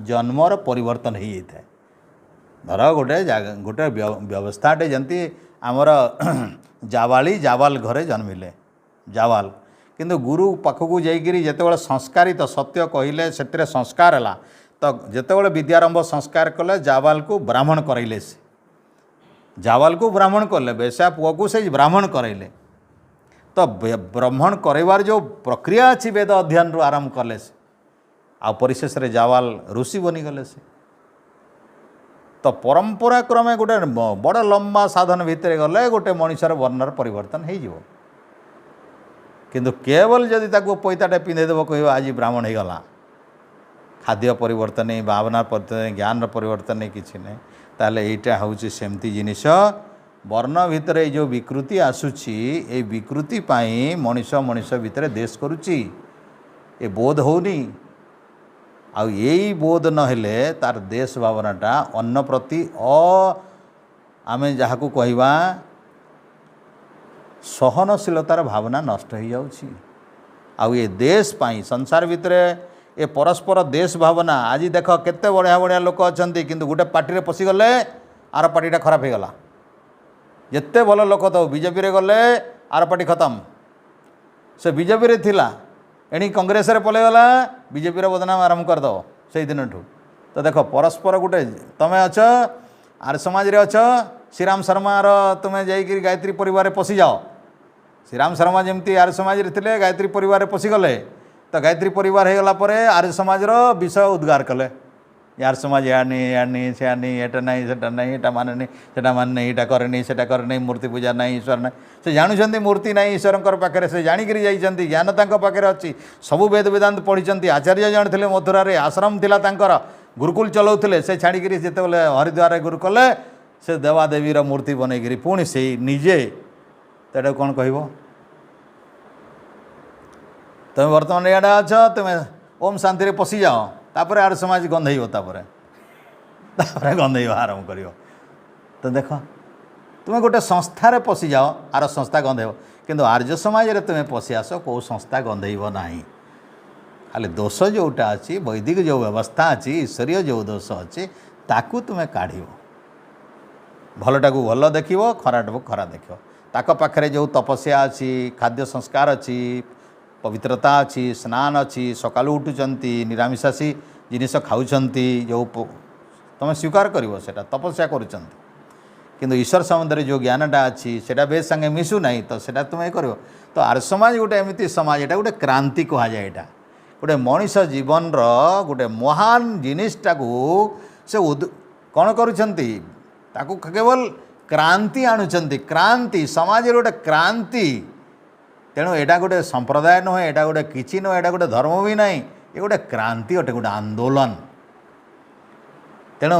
जन्मर परिवर्तन हो जाए धर गोटे गोटे व्यवस्थाटे जमती आमर जावाली जावाल घरे जन्मिले जावाल किंतु गुरु पाखक जाइए जिते संस्कारित सत्य कहले से संस्कार है तो जिते विद्यारंभ संस्कार कले जावाल को ब्राह्मण करैले से जावाल को ब्राह्मण कले वैसा पुआ को से ब्राह्मण करैले तो ब्राह्मण करवार जो प्रक्रिया अच्छी वेद अध्ययन रु आरंभ कले से आ परिशेष रे जावाल ऋषि बनीगले से तो परंपरा क्रमे गोटे बड़ लंबा साधन भितर गले गोटे मनुष्यर वर्णर परिवर्तन हो किंतु केवल जदि ताको पैताटे पिंधेदेव कह आज ब्राह्मण हो गला खाद्य परिवर्तन नहीं भावना परिवर्तन ज्ञान परिवर्तन नहीं किसी नहीं ताले एटा हूँ सेमती जिनिस वर्ण भितर जो विकृति आसूची ए विकृति पाई मनुष्य मनुष्य भितर देश करुच्ची ए बोध होनी आ यही बोध नहेले तार देश भावनाटा अन्न प्रति आम जहाँ को कहवा सहनशीलतार भावना नष्ट हो जाउछि आउ ये देश पाई संसार भितर ए परस्पर देश भावना आज देख केते बढ़िया बढ़िया लोक अच्छा किंतु गोटे पार्टी पशिगले आर पार्टीटा खराब हो गला जिते भल लोक तो बीजेपी रे गले आर पार्टी खत्म से बीजेपी रे थिला एणी कांग्रेस रे पलैगला बीजेपी बदनाम आरंभ करदेव से दिन ठू। तो देख परस्पर गोटे तुम्हें अच आर्य समाज रे अच श्रीराम शर्मार तुम्हें जाइए गायत्री परिवार पशि जाओ। श्रीराम शर्मा जमती आर्य समाज रे थिले गायत्री परिवार पशिगले तो गायत्री परिवार हो गला आर्य समाज विषय उद्गार कले यार समाज या नहीं से नहीं एटा नहीं सेटा नहीं एटा माने नहीं सेटा माने नहीं एटा करे नहीं सेटा करे नहीं मूर्ति पूजा नहीं ईश्वर नहीं से जानुंट मूर्ति नहीं ईश्वर पाखे से जाणिकी जाइए ज्ञान पाखे अच्छी सबू वेद वेदांत पढ़ी आचार्य जन थे मथुरा आश्रम थिला तांकर गुरुकुल चलाउले से छाड़ी जिते हरिद्वार गुरुकुल से देवादेवीर मूर्ति बनईकरी पुणी से निजे तो कौन कह तुम बर्तमान इे अच तुम्हें ओम शांति पशि जाओ तापर आर्य समाज गंधेब गंधेब आरंभ कर। तो देख तुम्हें गोटे संस्थार पशि जाओ आर संस्था गंधेब किंतु आर्य समाज रे तुम्हें पशि आस कौ संस्था गंधेब ना खाली दोष जोटा अच्छी वैदिक जो व्यवस्था अच्छी ईश्वरीय जो दोष अच्छी ताकू तुम्हें काढ़ भलटा को भल देख खराटा को खरा देख ताक पाखे जो तपस्या अच्छी खाद्य संस्कार अच्छी पवित्रता अच्छी स्नान अच्छी सकालू उठुंट निरामिषासी जिनिस खाऊँच जो तुम स्वीकार कर तपस्या करूँ ईश्वर संबंध जो ज्ञानटा अच्छी से बेस संगे मिशु ना तो सेटा तुम कर। तो आर्य समाज गोटे एमती समाज यहाँ गोटे क्रांति कह जाए यहाँ गोटे मनीष जीवन गोटे महान जिनिसटा को से कौन करुँच केवल क्रांति आणुंट क्रांति समाज गोटे क्रांति तेणु यहाँ गोटे संप्रदाय नुहे यहाँ गोटे किसी नुहे यहाँ गोटे धर्म भी ना ये गोटे क्रांति अटे गोटे आंदोलन। तेणु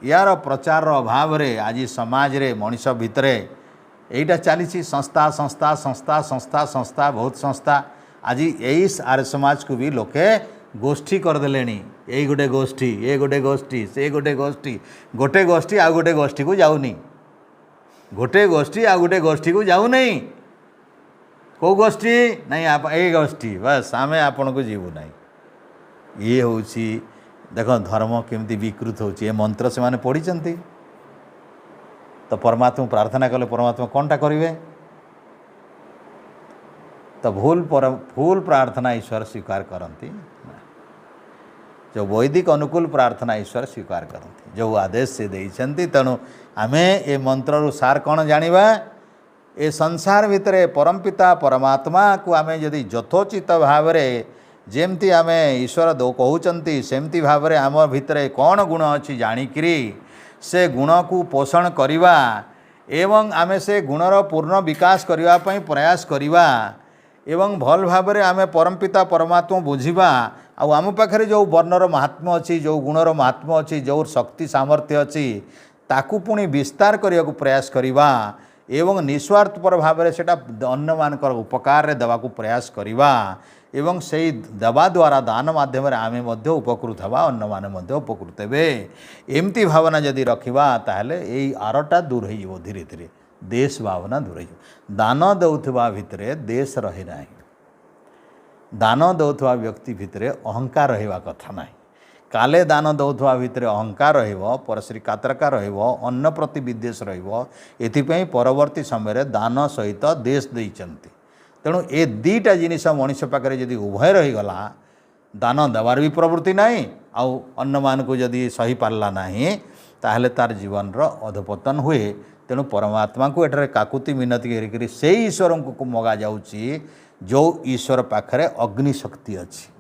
यार प्रचार अभाव आज समाज रे मनीष भितर यहीटा चली संस्था संस्था संस्था संस्था संस्था बहुत संस्था आज यही आर्य समाज को भी लोके गोष्ठी करदे यही गोटे गोष्ठी ये गोटे गोष्ठी से गोटे गोष्ठी आ गोटे गोष्ठी को जाऊनी गोटे गोष्ठी आ गोटे गोष्ठी को जाऊ नहीं कौ गोष्ठी नहीं ये गोष्ठी बस आम आपण को जीवु ना ये हूँ देख धर्म केमती विकृत हो मंत्र से माने पढ़ी तो परमात्मा प्रार्थना कले परमात्मा कौनटा करेंगे तो भूल प्रार्थना ईश्वर स्वीकार करती जो वैदिक अनुकूल प्रार्थना ईश्वर स्वीकार करती जो आदेश से देइछंती। तेणु आमे ए मंत्ररु सार कौन जानिबा ए संसार भितर परमपिता परमात्मा को आमे जदि यथोचित भाव जेमती आमे ईश्वर दो कहउचंती सेमती भाव आम भितर कौन गुण अच्छी जाणिकी से गुण को पोषण करिवा एवं आमे से गुणर पूर्ण विकास करने प्रयास करिवा एवं भल भाव आमे परमपिता परमात्मा बुझिबा आम पाखे जो वर्णर महात्म्य अच्छी जो गुणर महात्म्य अच्छी जो शक्ति सामर्थ्य अच्छी ताकू पुणी विस्तार करने को प्रयास करिवा एवं निस्वार्थपर भाव से अन्य मानकर उपकार देवा को प्रयास करिवा एवं से देवा द्वारा दान माध्यम आमे मध्य उपकृत हवा अन्य माने उपकृत हे एमती भावना जदि रखिबा ताहले एई आरटा दूर हो धीरे धीरे देश भावना दूर हो दान दौथुवा भितरे देश रहे ना दान दौथुवा व्यक्ति भितरे अहंकार रहिबा कथा ना काले दान दौथुवा भितरे अहंकार रहिबो परश्री कातरका रहिबो अन्न प्रति विद्वेष रहिबो एथिपई परवर्ती समय दान सहित देश देइचंती। तेणु ए दीटा जिनिस मनीष पाखे जदि उभय रहीगला दान देवार भी प्रवृत्ति नहीं आउ अन्न मान को जदि सही पारला नहीं ताहले तार जीवन अधपतन हुए। तेणु परमात्मा को एठारे काकुति मिनती करी से ईश्वर को मगा जाउची जो ईश्वर पाखरे अग्नि शक्ति अच्छी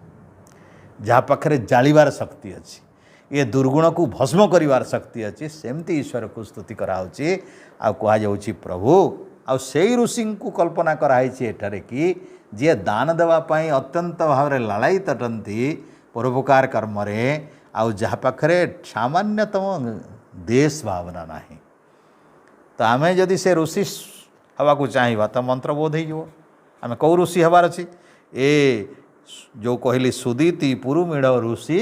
जहाँ पाखरे जालिबार शक्ति अच्छी ये दुर्गुण को भस्म करिवार शक्ति अच्छी सेमती ईश्वर को स्तुति कराउची आ कहा जाउची प्रभु आ से ऋषि को कल्पना कराई एठारे कि जी दान देवाई अत्यंत भाव में लालायित अटंती परोपकार कर्म आउ जहाँ पाखरे सामान्यतम देश भावना नहीं तो आमे जदि से ऋषि हवा को चाहिए तो मंत्र बोध हो आम कौ ऋषि हबार अच्छी ए जो कहली सुदीति पुरुमिड़ ऋषि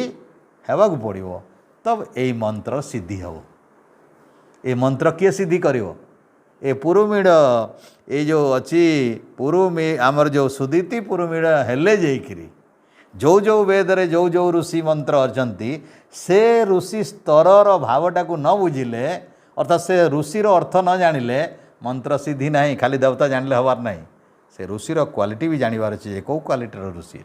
हेबा को पड़ो तब यही मंत्र सिद्धि हो ये मंत्र किए सिद्धि करिवो ए पुरुमिड़ ये जो अच्छी पुरुमी आमर जो सुदीति पुरुमिड़ हेले जाइकरी जो जो वेद रे जो जो ऋषि मंत्र अच्छी से ऋषि स्तर भावटा को न बुझिले अर्थात से ऋषिर अर्थ न जानिले मंत्र सिद्धि नहीं खाली देवता जानिले हबार नहीं से ऋषिर क्वालिटी भी जानवर अच्छे कौ क्वालिटीर ऋषि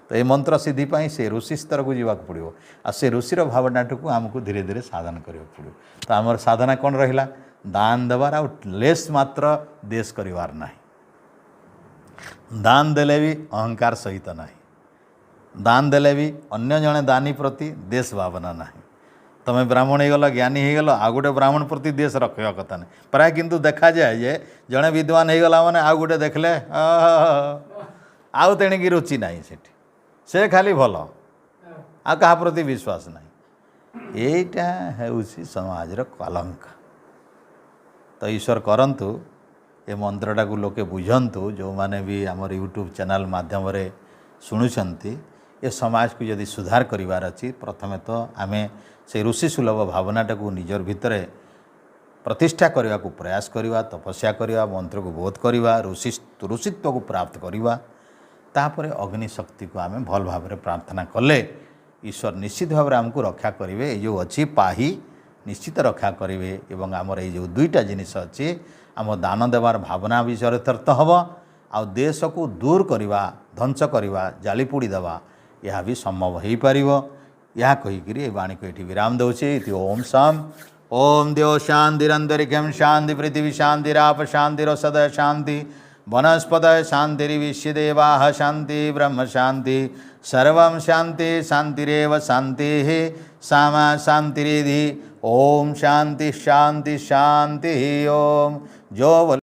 तो ये मंत्र सिद्धि पाई से ऋषि स्तर को जीवा पड़ो आ से ऋषिर भावनाटी को आमको धीरे धीरे साधन करा पड़ो। तो आमर साधना कौन रहा दान देवार आ लेस मात्र देश करिवार नाही। दान देले भी अहंकार सहित नाही। दान देले भी अन्य जने दानी प्रति देश भावना नाही। तमें ब्राह्मण हो गल ज्ञानी हो गल आ गोटे ब्राह्मण प्रति देश रखा कथा नहीं। प्राय किंतु देखा जाए जे जड़े विद्वान हो गला माने आउ गोटे देखले आउ तेणिकी रुचि ना से खाली भल आ कहा प्रति विश्वास ना। यहीटा हूँ समाज कलंक। तो ईश्वर करंतु ये मंत्रटा को लोके बुझंतु जो माने भी आमर यूट्यूब चैनल माध्यम रे शुणुचंती ये समाज को यदि सुधार करिवार अछि प्रथमे तो आमे से ऋषि सुलभ भावनाटा को निजर भितर प्रतिष्ठा करने को प्रयास करवा तपस्या करवा मंत्र को बोध करवा ऋषित्व को प्राप्त करवा तापर अग्निशक्ति को आम भल भाव प्रार्थना कले ईश्वर निश्चित भाव आमको रक्षा करेंगे। जो अच्छी पाही निश्चित रक्षा करेंगे एवं आमर ये जो दुईटा जिनिस अच्छी आम दान देवार भावना विषय तीर्थ हम आ देश को दूर करवा ध्वंस करवा जाली पोड़ी देवा यह भी संभव हो पार। यह कहीकि ये वाणी को ये विराम दूचे। ओम शाम ओम देव शांतिरंतरिक्षम शांति पृथ्वी शांतिराप शांतिरसद शांति वनस्पत शांतिर्विश्वदेवा शांति ब्रह्म शांति सर्व शांति शांतिरेव शांति सामा शांतिरिधि। ओम शांति शांति शांति। ओम जो